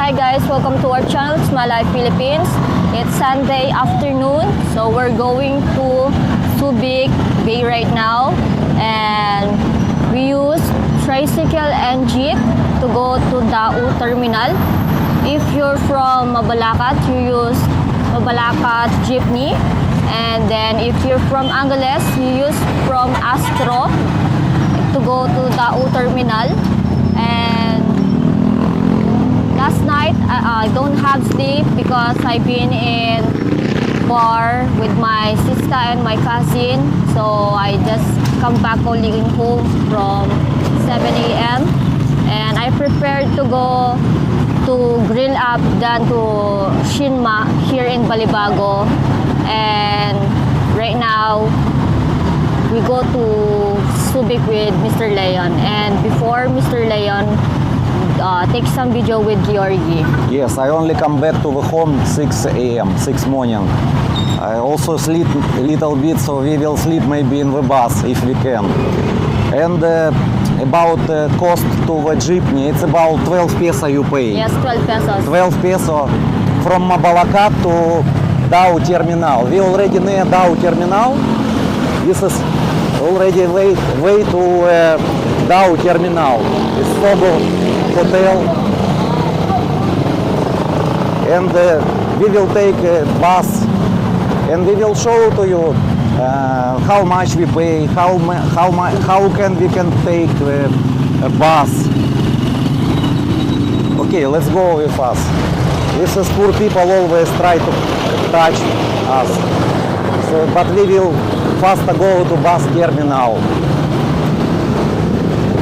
Hi guys, welcome to our channel, It's My Life Philippines. It's Sunday afternoon, so we're going to Subic Bay right now, and we use tricycle and jeep to go to Dao Terminal. If you're from Mabalacat, you use Mabalacat jeepney, and then if you're from Angeles, you use from Astro to go to Dao Terminal. And last night, I don't have sleep because I've been in bar with my sister and my cousin. So I just come back only home from 7 a.m. And I prepared to go to Grill Up than to Shinma here in Balibago. And right now, we go to Subic with Mr. Leon. And before Mr. Leon, take some video with Georgi. Yes, I only come back to the home 6 a.m., 6 morning. I also sleep a little bit, so we will sleep maybe in the bus if we can. And about cost to the jeepney, it's about 12 peso you pay. Yes, 12 pesos. 12 peso from Mabalacat to Dao Terminal. We already near Dao Terminal. This is already way to Dao Terminal. It's Sobo Hotel, and we will take a bus, and we will show to you how much we pay, how we can take a bus. Okay, let's go with us. This is poor people always try to touch us, so, but we will faster go to bus terminal.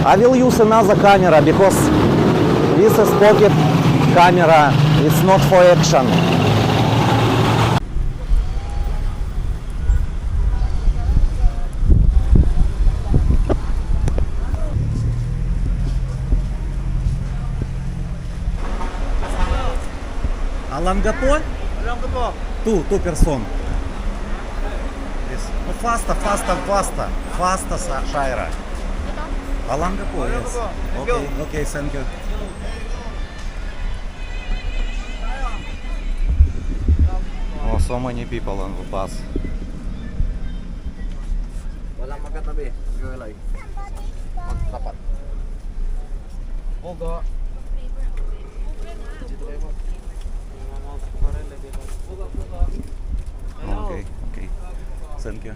I will use another camera because this is pocket camera, it's not for action. Alangapo? Alangapo. Two person. Yes. No, faster, Shaira. Alangapo, yes. Okay, thank you. Oh, so many people on the bus. Walang magkatabi. Magkawalay. Magtapat. Ogo. Okay. Thank you.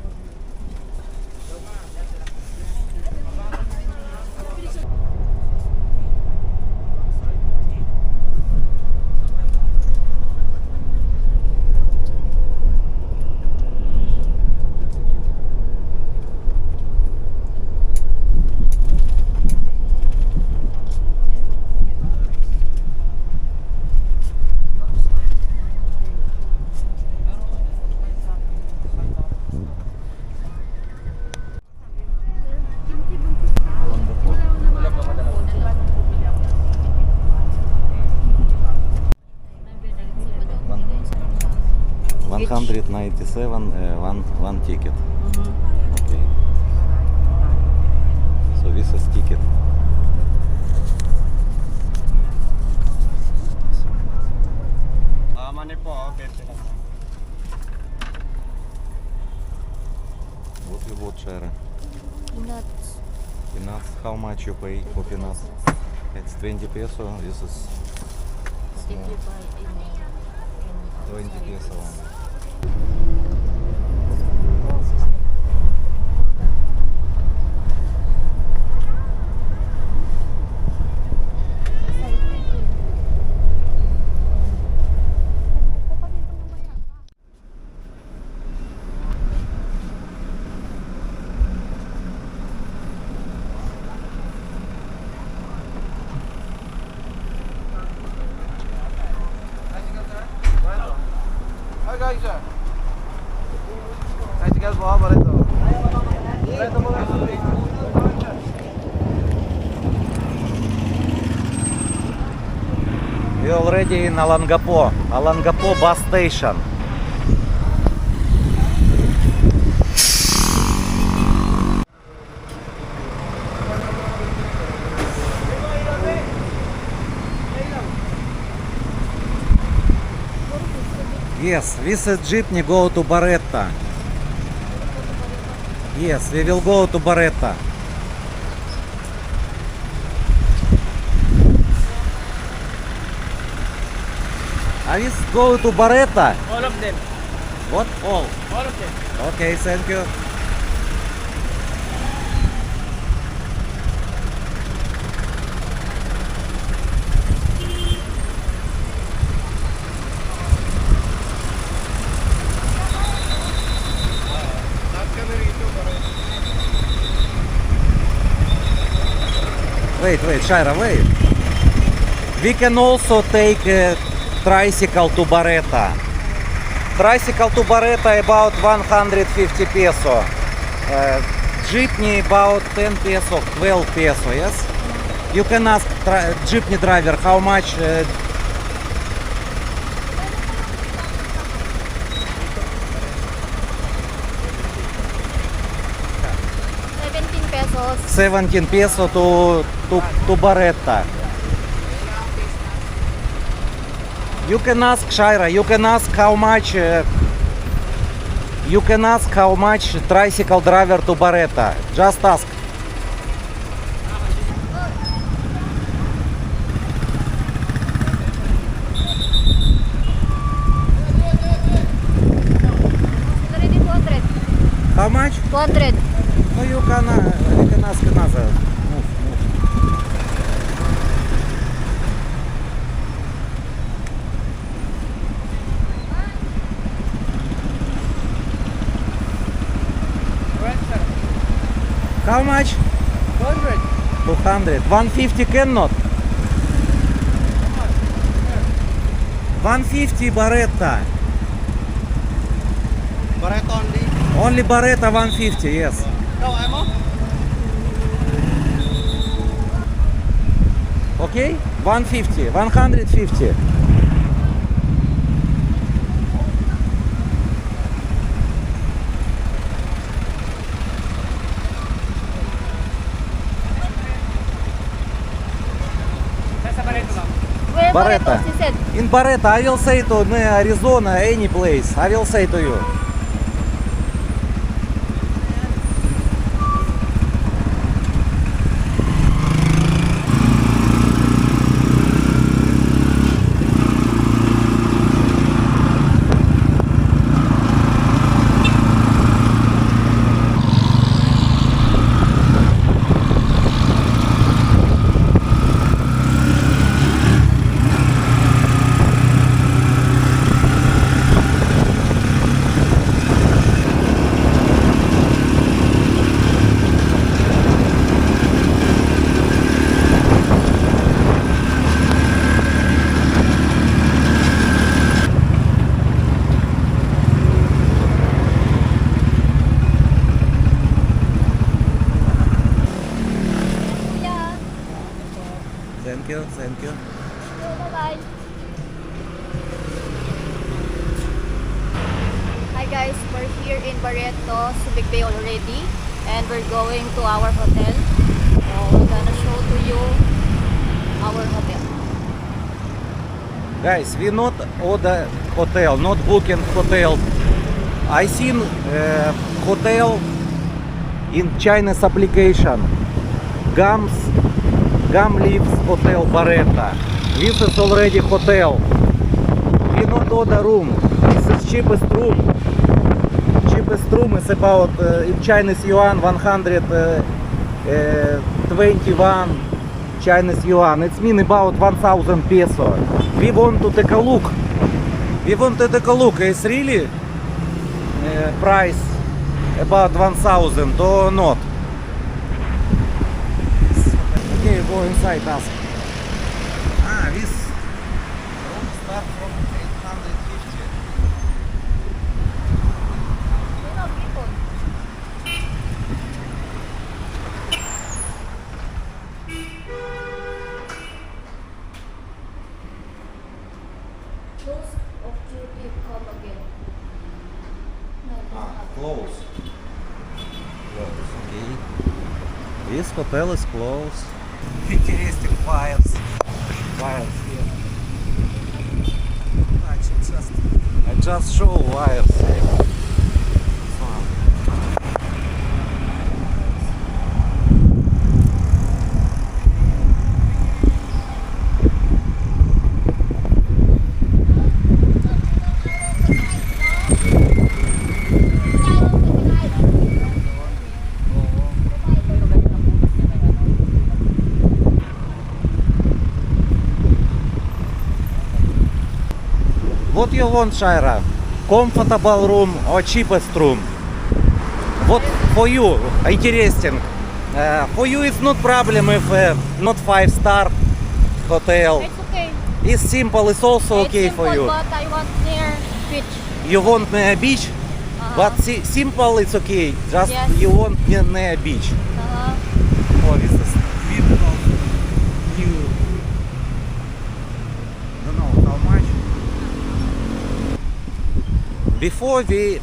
$197, one ticket. Okay. So this is ticket. Money po, okay. What you bought, Shaira? Peanuts. Peanuts. How much you pay for peanuts? It's 20 peso. This is 20 peso. Hi guys, sir. Tricycle po, pareto. Pareto po. We already in Alangapo bus station. Yes, this is jeepney go to Baretta. Yes, we will go to Baretta. Are we go to Baretta? All of them. What? All. All of them. Okay, thank you. Lahat kami rito. Wait, Shaira, wait. We can also take a tricycle to Baretta. Tricycle to Baretta about 150 peso. Jeepney about 10 peso, 12 peso, yes? You can ask jeepney driver how much. 17 pesos. 17 peso to Baretta. You can ask Shaira, you can ask how much tricycle driver to Baretta. Just ask. Already 200. How much? 200. No, you can ask another. Move. How much? 200. 200. 150 cannot. 150 Baretta. Barreto only. Only Baretta 150, yes. No, ammo? Okay? 150. 150. Where Baretta. Barretos, he said. In Baretta, I will say to Arizona, any place. I will say to you. Yeah. Thank you. Bye-bye. Hi guys, we're here in Barreto, Subic Bay already, and we're going to our hotel. So we're gonna show to you our hotel. Guys, we not order hotel, not booking hotel. I seen hotel in Chinese application. Gum Leaves Hotel Baretta. This is already hotel. We not order room. This is cheapest room. Cheapest room is about in Chinese yuan 121 Chinese yuan. It's mean about 1,000 peso. We want to take a look. It's really price about 1,000 or not. Okay, go inside, ask. This room start from 850. You know, people. Close of duty, come again. No, Close. Okay. This hotel is closed. Interesting vibes. Here. just show wires. What you want, Shaira? Comfortable room or cheapest room? What for you? Interesting. For you it's not problem if not 5-star hotel. It's okay. It's simple. It's also It's okay simple, for you. But I want near beach. You want near beach, but simple it's okay. Just Yes. you want near beach. Oh, this is beautiful view. Don't know how much. Before we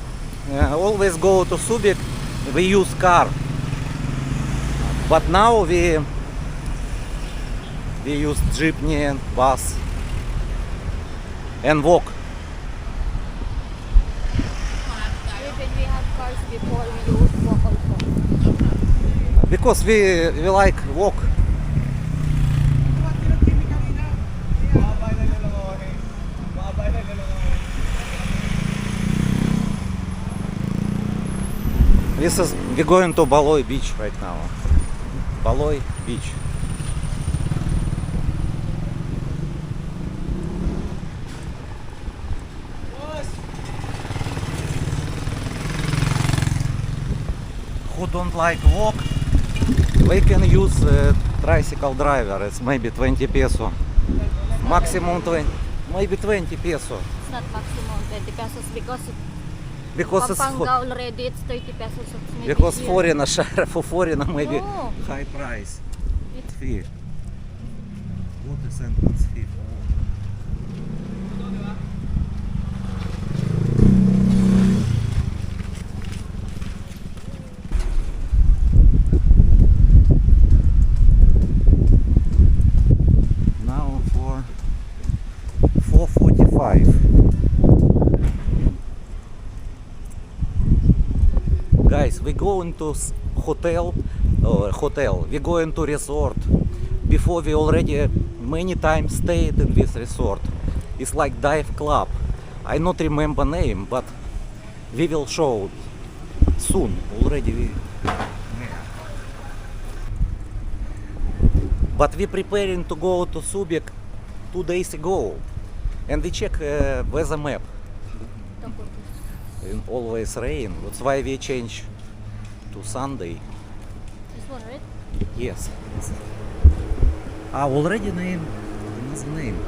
always go to Subic, we use car. But now we use jeepney, bus, and walk. Even we have cars before, we use walk also. Because we like walk. This is we're going to Baloy Beach right now. Baloy Beach. Who don't like walk, we can use tricycle driver. It's maybe 20 peso. Maximum 20, maybe 20 peso. It's not maximum 20 pesos Because it's Pampanga already, it's 30 pesos. So it's maybe because here. foreigner, Shara, for foreigner maybe No. high price. It's- Fee. What is entrance fee for? Now for 4:45. Guys, we go into hotel. We go into resort. Before we already many times stayed in this resort. It's like dive club. I not remember name, but we will show soon. Already But we preparing to go to Subic 2 days ago, and we check weather map. And always rain. That's why we change to Sunday. This one, right? Yes. Already name. Another name.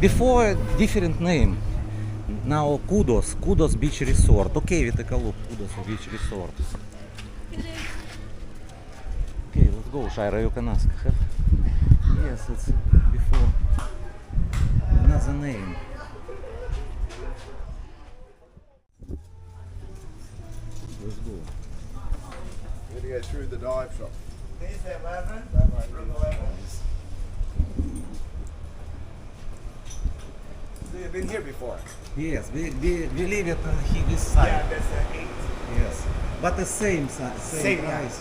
Before different name. Now Kudos Beach Resort. Okay, we take a look. Kudos Beach Resort. Okay, let's go. Shaira, you can ask. Yes, it's before. Another name. Let's go. We're gonna go through the dive shop. There's the 11. That way. Room 11. So you've been here before? Yes, we leave it on this side. Yeah, that's the 8. Yes, but the same Same, yeah. price.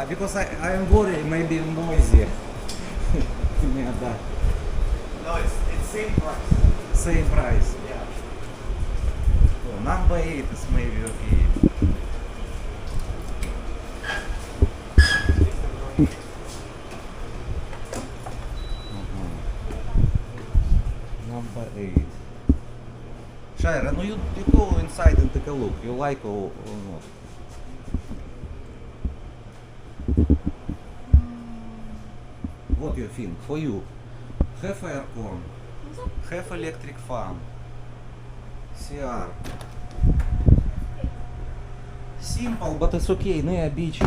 Because I am worried, maybe noisy. Yeah, that. No, it's same price. Same price. Yeah. Oh, number 8 is maybe okay. Number 8. Shaira, no, you go inside and take a look. You like or not? What do you think? For you, have aircon, have electric fan, CR. Simple, but it's okay. Near beach,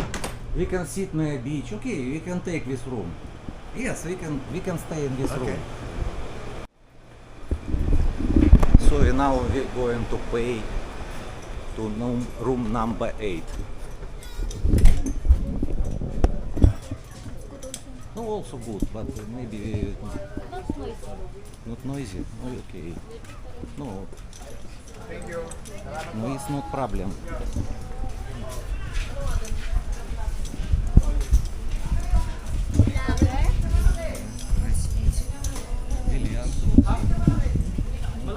we can sit near beach. Okay, we can take this room. Yes, we can stay in this room. So now we're going to pay to room number 8. No, also good, but maybe Not noisy. not noisy. Oh, okay. No, Thank you. no, it's not problem.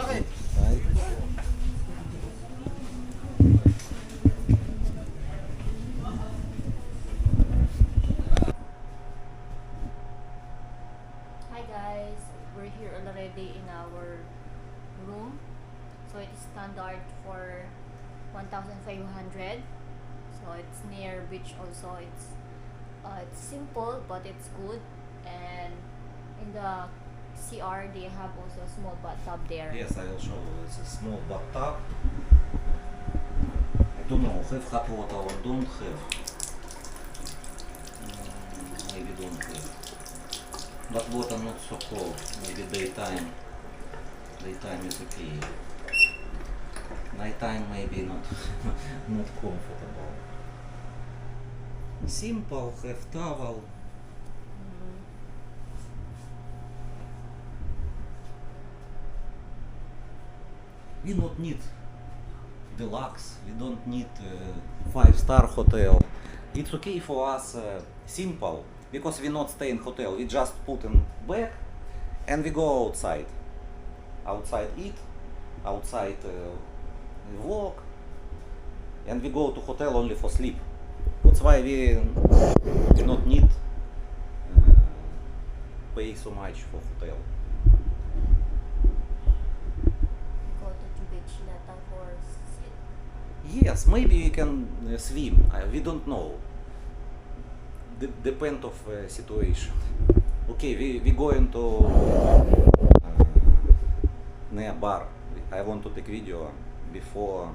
Right. Hi guys, we're here already in our room. So it is standard for 1,500. So it's near beach also. It's simple but it's good. And in the CR they have also a small bathtub there. Yes, I will show you. It's a small bathtub. I don't know, have hot water or don't have. Maybe don't have. But water not so cold. Maybe daytime. Daytime is okay. Nighttime maybe not not comfortable. Simple, have towel. We not need deluxe. We don't need five-star hotel. It's okay for us simple because we not stay in hotel. We just put in bag and we go outside. Outside eat, outside walk, and we go to hotel only for sleep. That's why we not need pay so much for hotel. Go to the beach later for sit. Yes, maybe we can swim. We don't know. Depend of situation. Okay, we going to near bar. I want to take video before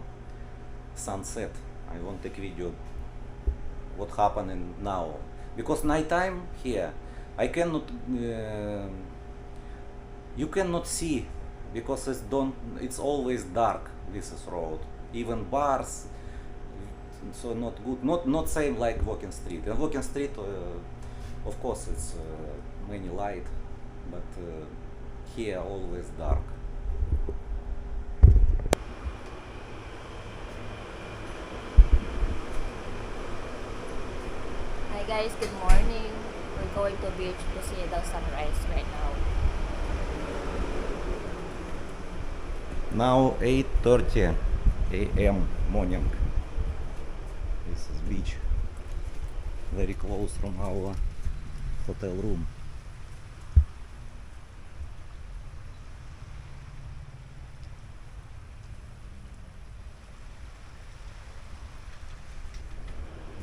sunset. I want to take video what happening now because nighttime here I cannot. You cannot see because it's always dark. This is road. Even bars, so not good. Not same like walking street. And walking street, of course, it's many light, but here always dark. Hi guys, good morning. We're going to beach to see the sunrise right now. Now 8:30 a.m. morning. This is beach, very close from our hotel room.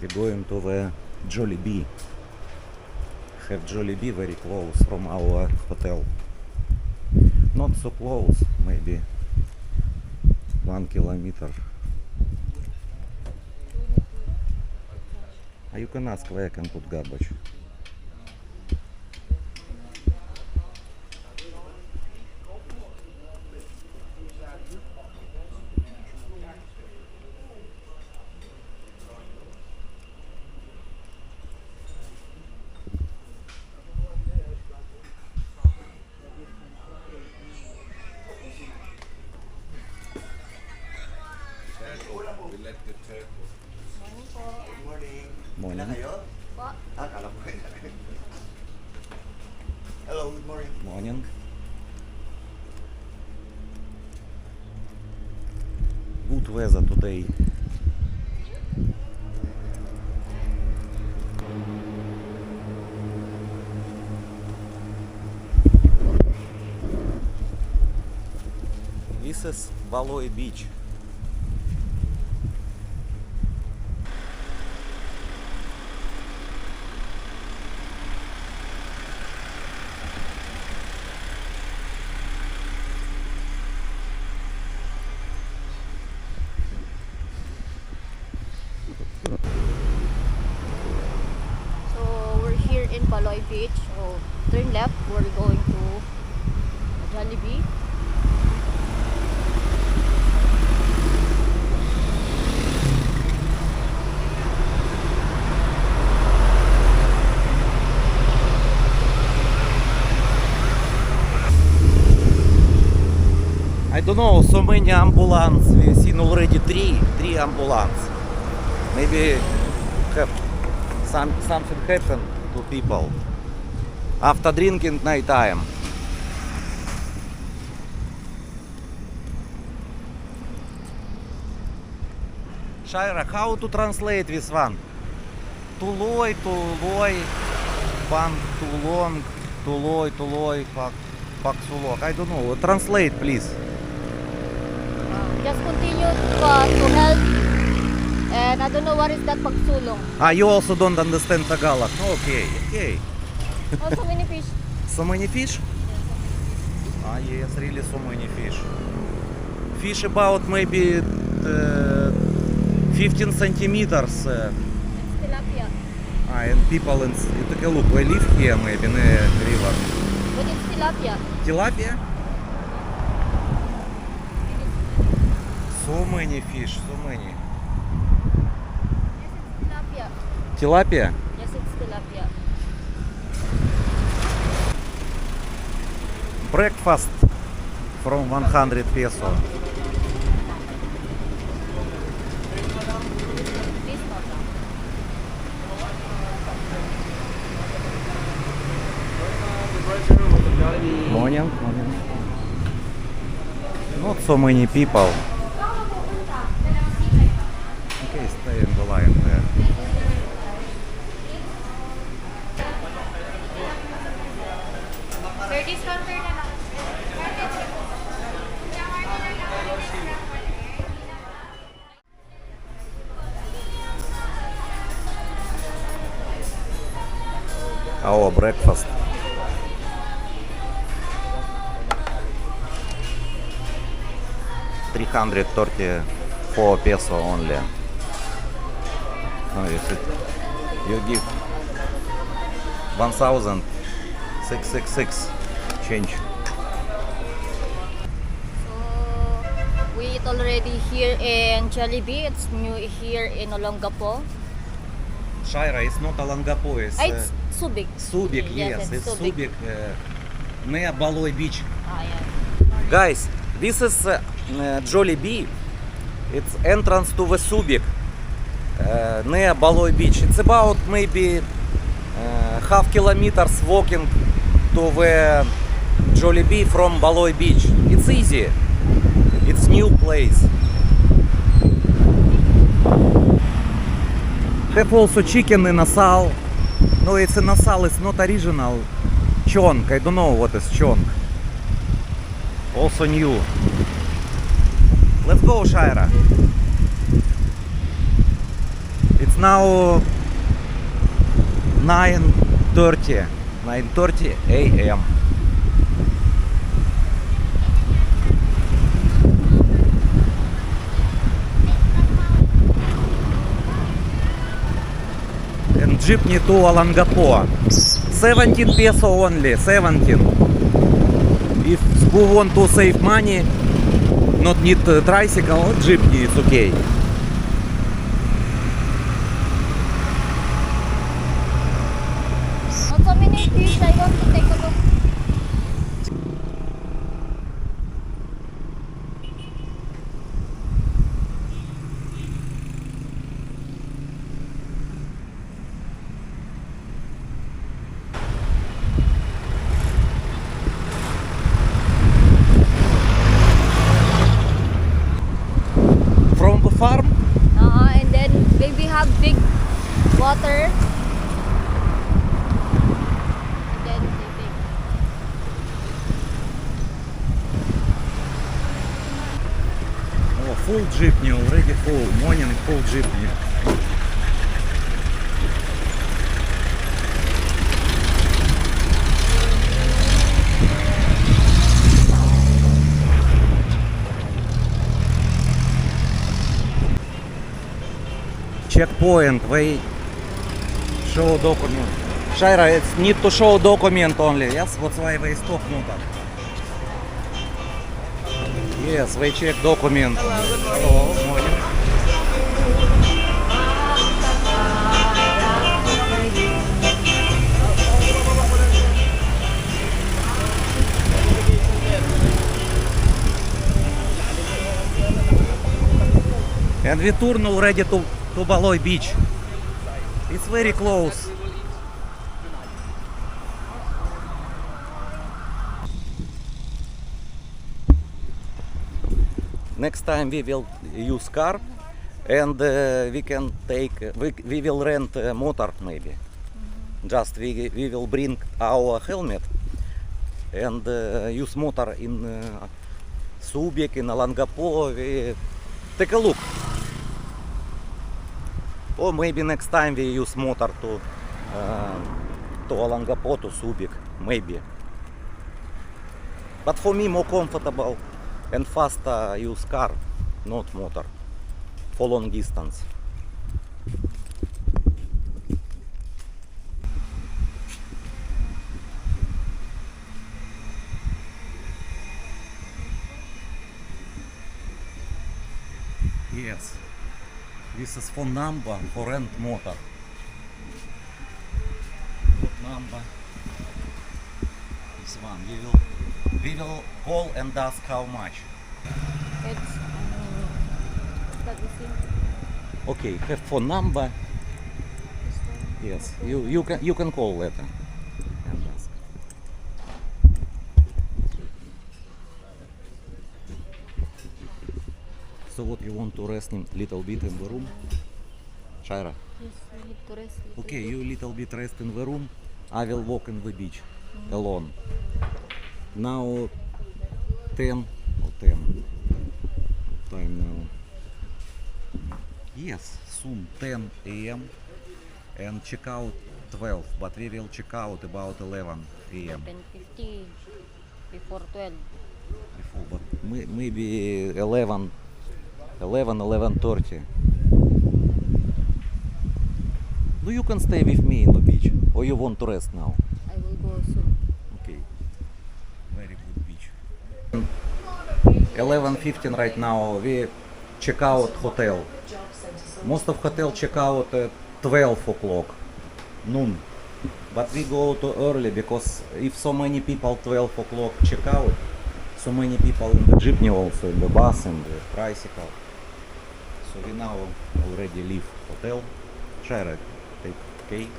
We're going to the Jollibee. Have Jollibee very close from our hotel. Not so close, maybe 1 kilometer. You can ask where I can put garbage. We let the turtle. Morning po. Good morning. Morning. Ilan kayo? Po. Kala ko kayo. Hello, good morning. Morning. Good weather today. This is Valoy Beach. So we're here in Baloy Beach. So turn left, we're going to Jollibee. don't know, so many ambulance. We've seen already three ambulance. Maybe something happened to people after drinking night time. Shaira, how to translate this one? Tuloi, pan tuloi, pak sulok. I don't know. Translate, please. Just continue to help. And I don't know what is that pagsulong. You also don't understand Tagalog. Okay. Oh, so many fish. So many fish? Yes, really so many fish. Fish about maybe 15 centimeters. Tilapia. And people take a look. We live here maybe in the river. But it's tilapia. Tilapia? So many fish, so many. Tilapia. Tilapia? Yes, it's tilapia. Breakfast from 100 peso. Fish papa. Morning. Not so many people. Okay, stay in the line there. Sir, discounter na lang. Our breakfast. 334 peso only. No, you give 1,666 change. So, we eat already here in Jollibee. It's new here in Olongapo. Shaira, it's not Olongapo, it's It's Subic. Subic, yes, it's Subic. Subic, near Baloi Beach. Yeah. Guys, this is Jollibee. It's entrance to the Subic, near Baloi Beach. It's about maybe half kilometers walking to the Jollibee from Baloi Beach. It's easy. It's new place. Have also chicken in asal. No, it's in asal. It's not original. Chonk. I don't know what is chonk. Also new. Let's go, Shaira. It's now 9:30 a.m. And jeepney to Olongapo. 17 peso only, 17. If you want to save money, not need tricycle, jeepney, it's okay. Not so many fish. I want to take a look. From the farm? And then we have big water. And then the big. Oh, full jeepney, already full. Morning full jeepney. Checkpoint, wait. Show document. Shaira, it's need to show document only. Yes, that's why we stop notar. Yes, we check document. Hello, morning. And we turn already to Baloi beach. It's very close. Next time we will use car and we can take, we will rent a motor maybe. Just we will bring our helmet and use motor in Subic, in Alangapo. We take a look. Or maybe next time we use motor to Alangapo, to Subic, maybe. But for me more comfortable and faster use car, not motor, for long distance. Yes, this is phone number for rent motor. Phone number. This one. We will call and ask how much. It's that the same. Okay, have phone number. Yes, you can call later and ask. So what, you want to rest in little bit in the room? Shaira? Yes, we need to rest. Okay, you little bit rest in the room. I will walk in the beach alone. Now 10 or 10 time now. Yes, soon 10 a.m. and check out 12, but we will check out about 11 a.m. 10:50 before 12. before, but maybe 11:30. Do you can stay with me in the beach, or you want to rest now? I will go soon. Okay. Very good beach. 11:15 right now. We check out hotel. Most of hotel check out at 12 o'clock, noon. But we go too early because if so many people 12 o'clock check out, so many people in the jeepney also, in the bus and the tricycle. So we now already leave hotel. Share take cake.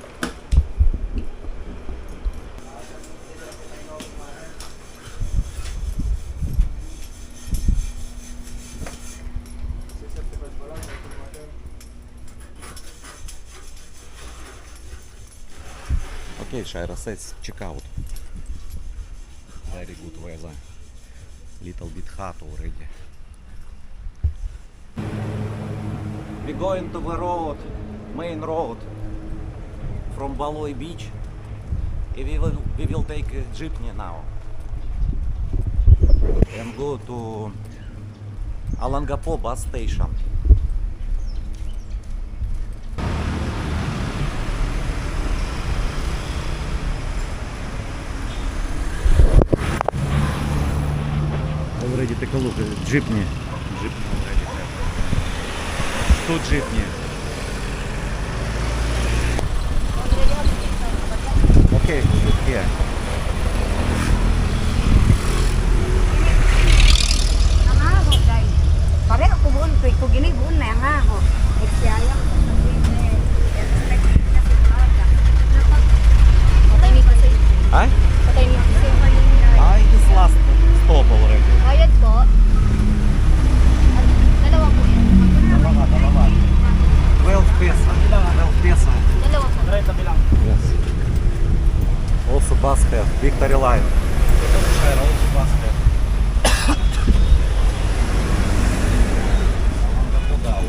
Okay, Shaira says check out. Very good weather. Little bit hot already. We going to the road, main road from Baloi beach. We will take a jeepney now and go to Alangapo bus station. Already take a look at jeepney. Jeepney already have. Two jeepney. Okay, sit here. Nangaho kay. Pareho ko buon ko gini buon na nangaho. Eksaya ko sa buwan expect na sigurada. Patay ni kasi. Ay? Patay ni kasi. Ay, this last stop already. Bayad po. Dalawa po yan. Dalawa. 12 peso. 12 peso. Dalawa po. Yes. Also bus have Victory Line. Also bus have. Battery po daw.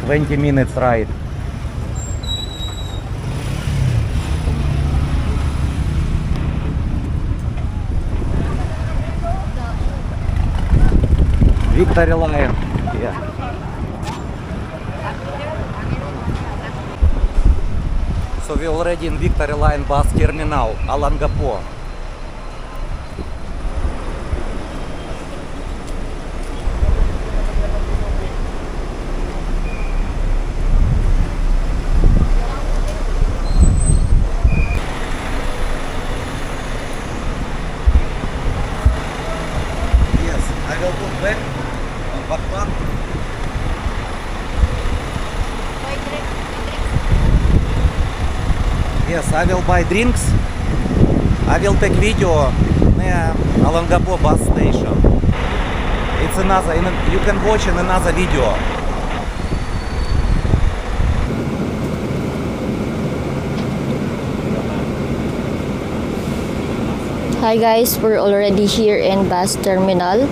20 minutes ride. Victory Line. Yeah. So we already in Victory Line bus terminal, Alangapo. Yes, I will put back on backpack. Yes, I will buy drinks. I will take video near Alangapo bus station. It's another, you can watch in another video. Hi guys, we're already here in bus terminal.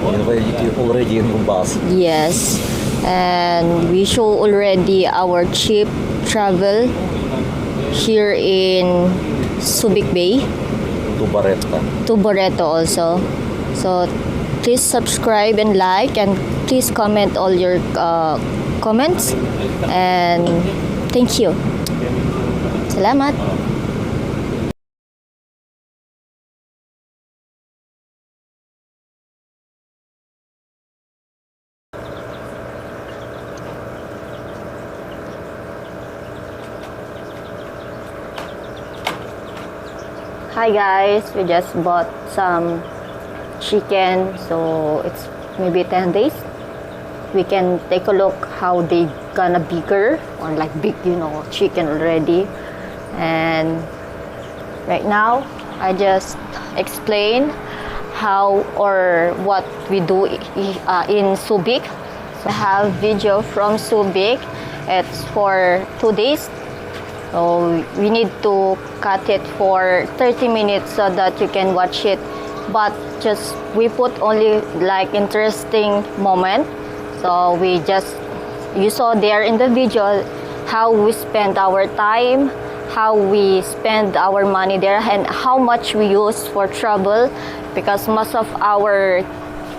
Already in the bus. Yes, and we show already our cheap travel here in Subic Bay To Barretta. to Barreto also. So please subscribe and like, and please comment all your comments, and thank you. Salamat. Hi guys, we just bought some chicken, so it's maybe 10 days. We can take a look how they gonna bigger, or like big, chicken already. And right now, I just explain how or what we do in Subic. So I have video from Subic. It's for 2 days. So we need to cut it for 30 minutes so that you can watch it. But just we put only like interesting moment. So you saw there in the video how we spend our time, how we spend our money there, and how much we use for travel, because most of our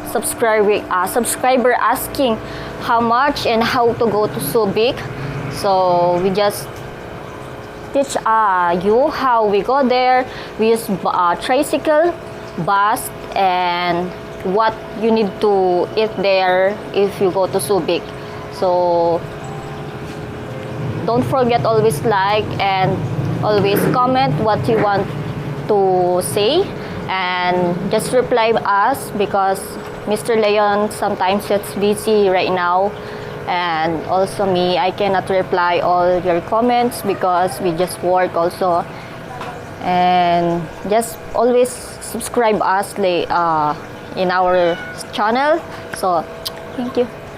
subscriber asking how much and how to go to Subic. So we just teach you how we go there. We use tricycle, bus, and what you need to eat there if you go to Subic. So don't forget, always like and always comment what you want to say, and just reply us, because Mr. Leon sometimes gets busy right now. And also me, I cannot reply all your comments because we just work also. And just always subscribe us in our channel. So thank you.